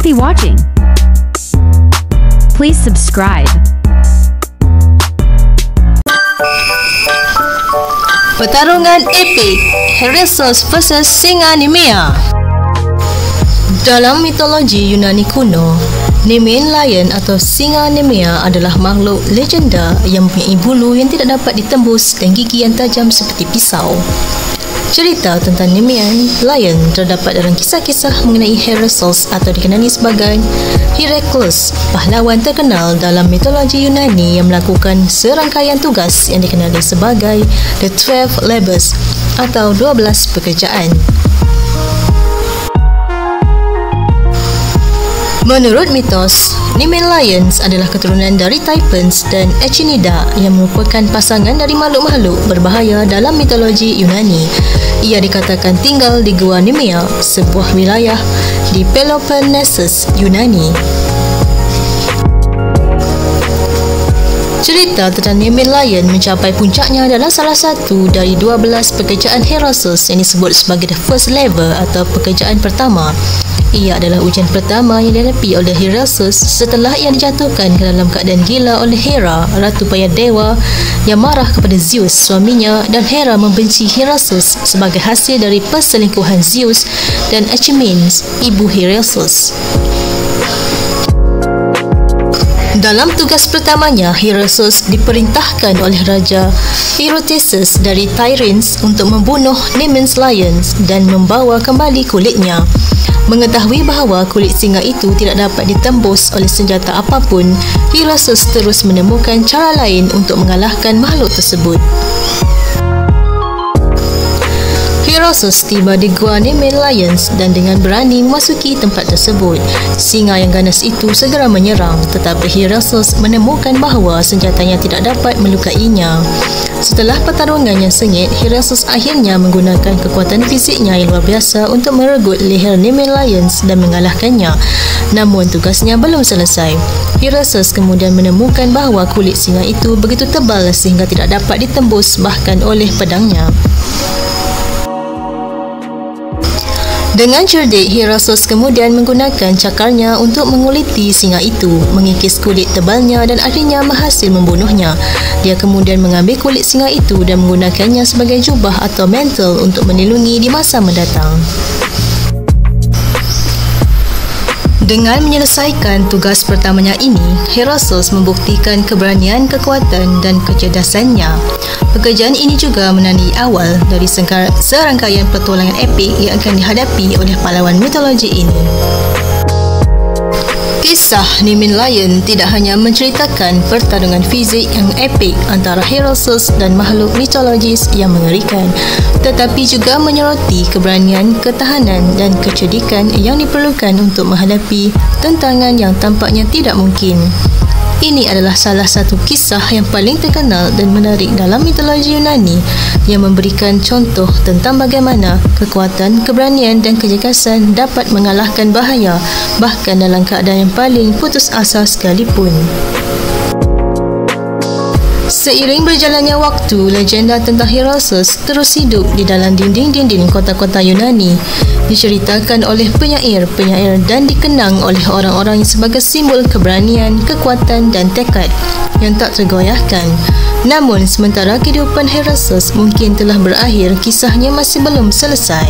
Happy watching. Please subscribe. Pertarungan epik Heracles vs Singa Nemea. Dalam mitologi Yunani kuno, Nemean Lion atau Singa Nemea adalah makhluk legenda yang mempunyai bulu yang tidak dapat ditembus dan gigi yang tajam seperti pisau. Cerita tentang Nemean Lion terdapat dalam kisah-kisah mengenai Heracles atau dikenali sebagai Heracles, pahlawan terkenal dalam mitologi Yunani yang melakukan serangkaian tugas yang dikenali sebagai The 12 Labors atau 12 pekerjaan. Menurut mitos, Nemean Lions adalah keturunan dari Typhons dan Echinida yang merupakan pasangan dari makhluk-makhluk berbahaya dalam mitologi Yunani. Ia dikatakan tinggal di Gua Nemea, sebuah wilayah di Peloponnesus, Yunani. Cerita tentang Nemean Lion mencapai puncaknya dalam salah satu dari 12 pekerjaan Heracles yang disebut sebagai The First Labor atau pekerjaan pertama. Ia adalah ujian pertama yang dihadapi oleh Heracles setelah ia dijatuhkan ke dalam keadaan gila oleh Hera, ratu payah dewa yang marah kepada Zeus, suaminya, dan Hera membenci Heracles sebagai hasil dari perselingkuhan Zeus dan Alcmene, ibu Heracles. Dalam tugas pertamanya, Heracles diperintahkan oleh Raja Philoctetes dari Tiryns untuk membunuh Nemean Lions dan membawa kembali kulitnya. Mengetahui bahawa kulit singa itu tidak dapat ditembus oleh senjata apapun, Heracles terus menemukan cara lain untuk mengalahkan makhluk tersebut. Heracles tiba di Gua Nemean Lions dan dengan berani memasuki tempat tersebut. Singa yang ganas itu segera menyerang, tetapi Heracles menemukan bahawa senjatanya tidak dapat melukainya. Setelah pertarungan yang sengit, Heracles akhirnya menggunakan kekuatan fisiknya yang luar biasa untuk meregut leher Nemean Lions dan mengalahkannya. Namun tugasnya belum selesai. Heracles kemudian menemukan bahawa kulit singa itu begitu tebal sehingga tidak dapat ditembus bahkan oleh pedangnya. Dengan cerdik, Heracles kemudian menggunakan cakarnya untuk menguliti singa itu, mengikis kulit tebalnya dan akhirnya berhasil membunuhnya. Dia kemudian mengambil kulit singa itu dan menggunakannya sebagai jubah atau mantle untuk melindungi di masa mendatang. Dengan menyelesaikan tugas pertamanya ini, Heracles membuktikan keberanian, kekuatan dan kecerdasannya. Pekerjaan ini juga menandai awal dari serangkaian petualangan epik yang akan dihadapi oleh pahlawan mitologi ini. Kisah Nemean Lion tidak hanya menceritakan pertarungan fizik yang epik antara Heracles dan makhluk mitologis yang mengerikan, tetapi juga menyoroti keberanian, ketahanan dan kecerdikan yang diperlukan untuk menghadapi tantangan yang tampaknya tidak mungkin. Ini adalah salah satu kisah yang paling terkenal dan menarik dalam mitologi Yunani yang memberikan contoh tentang bagaimana kekuatan, keberanian dan kecergasan dapat mengalahkan bahaya bahkan dalam keadaan yang paling putus asa sekalipun. Seiring berjalannya waktu, legenda tentang Heracles terus hidup di dalam dinding-dinding kota-kota Yunani, diceritakan oleh penyair-penyair dan dikenang oleh orang-orang sebagai simbol keberanian, kekuatan dan tekad yang tak tergoyahkan. Namun, sementara kehidupan Heracles mungkin telah berakhir, kisahnya masih belum selesai.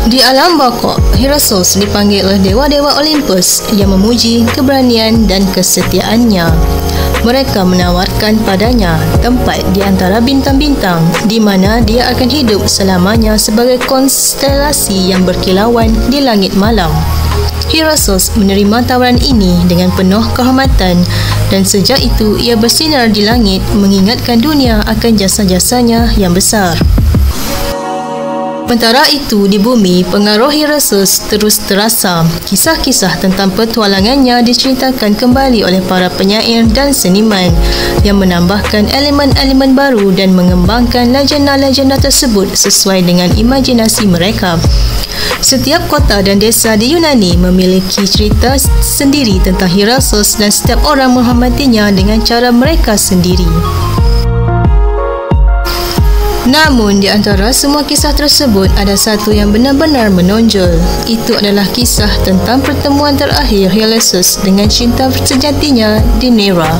Di alam baka, Heracles dipanggil oleh dewa-dewa Olympus yang memuji keberanian dan kesetiaannya. Mereka menawarkan padanya tempat di antara bintang-bintang di mana dia akan hidup selamanya sebagai konstelasi yang berkilauan di langit malam. Heracles menerima tawaran ini dengan penuh kehormatan dan sejak itu ia bersinar di langit mengingatkan dunia akan jasa-jasanya yang besar. Sementara itu, di bumi, pengaruh Heracles terus terasa. Kisah-kisah tentang petualangannya diceritakan kembali oleh para penyair dan seniman yang menambahkan elemen-elemen baru dan mengembangkan legenda-legenda tersebut sesuai dengan imajinasi mereka. Setiap kota dan desa di Yunani memiliki cerita sendiri tentang Heracles dan setiap orang menghormatinya dengan cara mereka sendiri. Namun di antara semua kisah tersebut ada satu yang benar-benar menonjol. Itu adalah kisah tentang pertemuan terakhir Ulysses dengan cinta sejatinya Deianira.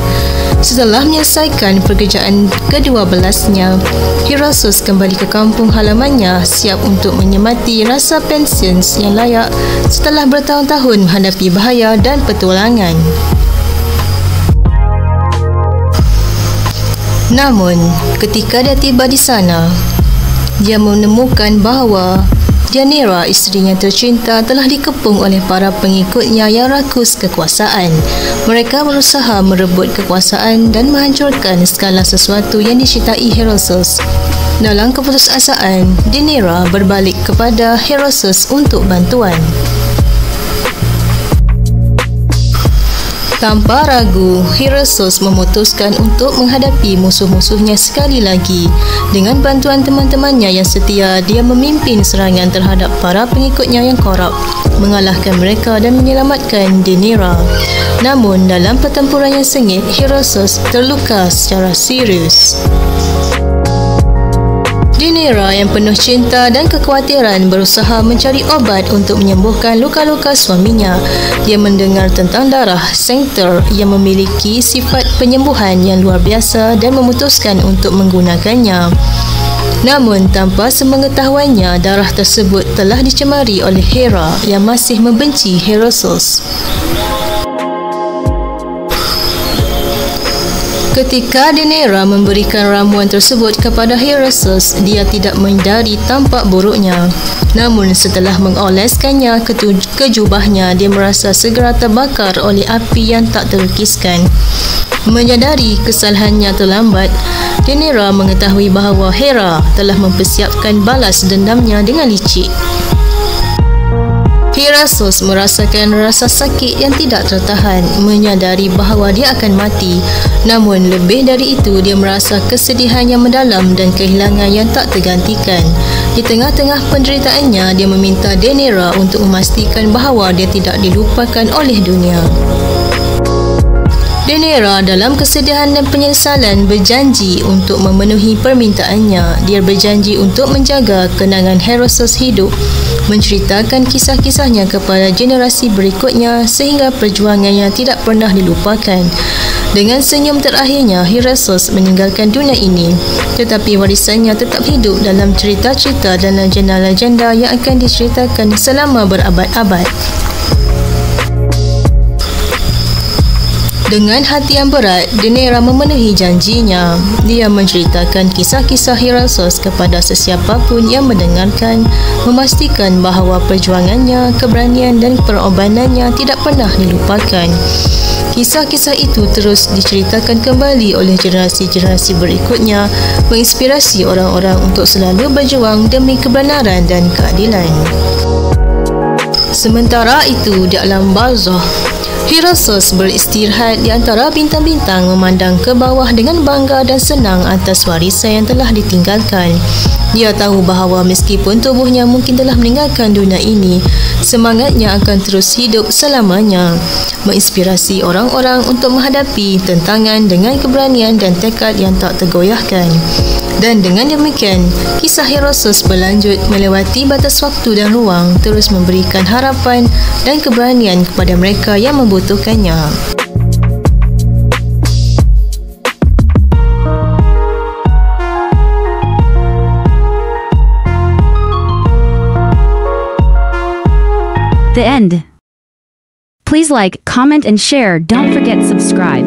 Setelah menyelesaikan pekerjaan ke-12-nya, Ulysses kembali ke kampung halamannya siap untuk menikmati rasa pensiun yang layak setelah bertahun-tahun menghadapi bahaya dan petualangan. Namun, ketika dia tiba di sana, dia menemukan bahawa Deianira, isterinya tercinta, telah dikepung oleh para pengikutnya yang rakus kekuasaan. Mereka berusaha merebut kekuasaan dan menghancurkan segala sesuatu yang dicintai Ulysses. Dalam keputusasaan, Deianira berbalik kepada Ulysses untuk bantuan. Tanpa ragu, Ulysses memutuskan untuk menghadapi musuh-musuhnya sekali lagi. Dengan bantuan teman-temannya yang setia, dia memimpin serangan terhadap para pengikutnya yang korup, mengalahkan mereka dan menyelamatkan Deianira. Namun, dalam pertempuran yang sengit, Ulysses terluka secara serius. Deianira yang penuh cinta dan kekhawatiran berusaha mencari obat untuk menyembuhkan luka-luka suaminya. Dia mendengar tentang darah Sanctor yang memiliki sifat penyembuhan yang luar biasa dan memutuskan untuk menggunakannya. Namun, tanpa sepengetahuannya, darah tersebut telah dicemari oleh Hera yang masih membenci Ulysses. Ketika Deianira memberikan ramuan tersebut kepada Ulysses, dia tidak menghindari tampak buruknya. Namun setelah mengoleskannya ke jubahnya, dia merasa segera terbakar oleh api yang tak terlukiskan. Menyadari kesalahannya terlambat, Deianira mengetahui bahawa Hera telah mempersiapkan balas dendamnya dengan licik. Ulysses merasakan rasa sakit yang tidak tertahan, menyadari bahawa dia akan mati. Namun lebih dari itu, dia merasa kesedihan yang mendalam dan kehilangan yang tak tergantikan. Di tengah-tengah penderitaannya, dia meminta Deianira untuk memastikan bahawa dia tidak dilupakan oleh dunia. Deianira dalam kesedihan dan penyesalan berjanji untuk memenuhi permintaannya. Dia berjanji untuk menjaga kenangan Ulysses hidup, menceritakan kisah-kisahnya kepada generasi berikutnya sehingga perjuangannya tidak pernah dilupakan. Dengan senyum terakhirnya, Ulysses meninggalkan dunia ini, tetapi warisannya tetap hidup dalam cerita-cerita dan legenda-legenda yang akan diceritakan selama berabad-abad. Dengan hati yang berat, Deianira memenuhi janjinya. Dia menceritakan kisah-kisah Ulysses kepada sesiapa pun yang mendengarkan, memastikan bahawa perjuangannya, keberanian dan pengorbanannya tidak pernah dilupakan. Kisah-kisah itu terus diceritakan kembali oleh generasi-generasi berikutnya, menginspirasi orang-orang untuk selalu berjuang demi kebenaran dan keadilan. Sementara itu, di alam barzakh, Ulysses beristirahat di antara bintang-bintang, memandang ke bawah dengan bangga dan senang atas warisan yang telah ditinggalkan. Dia tahu bahawa meskipun tubuhnya mungkin telah meninggalkan dunia ini, semangatnya akan terus hidup selamanya, menginspirasi orang-orang untuk menghadapi tantangan dengan keberanian dan tekad yang tak tergoyahkan. Dan dengan demikian, kisah Ulysses berlanjut melewati batas waktu dan ruang, terus memberikan harapan dan keberanian kepada mereka yang membutuhkannya. The end. Please like, comment and share. Don't forget subscribe.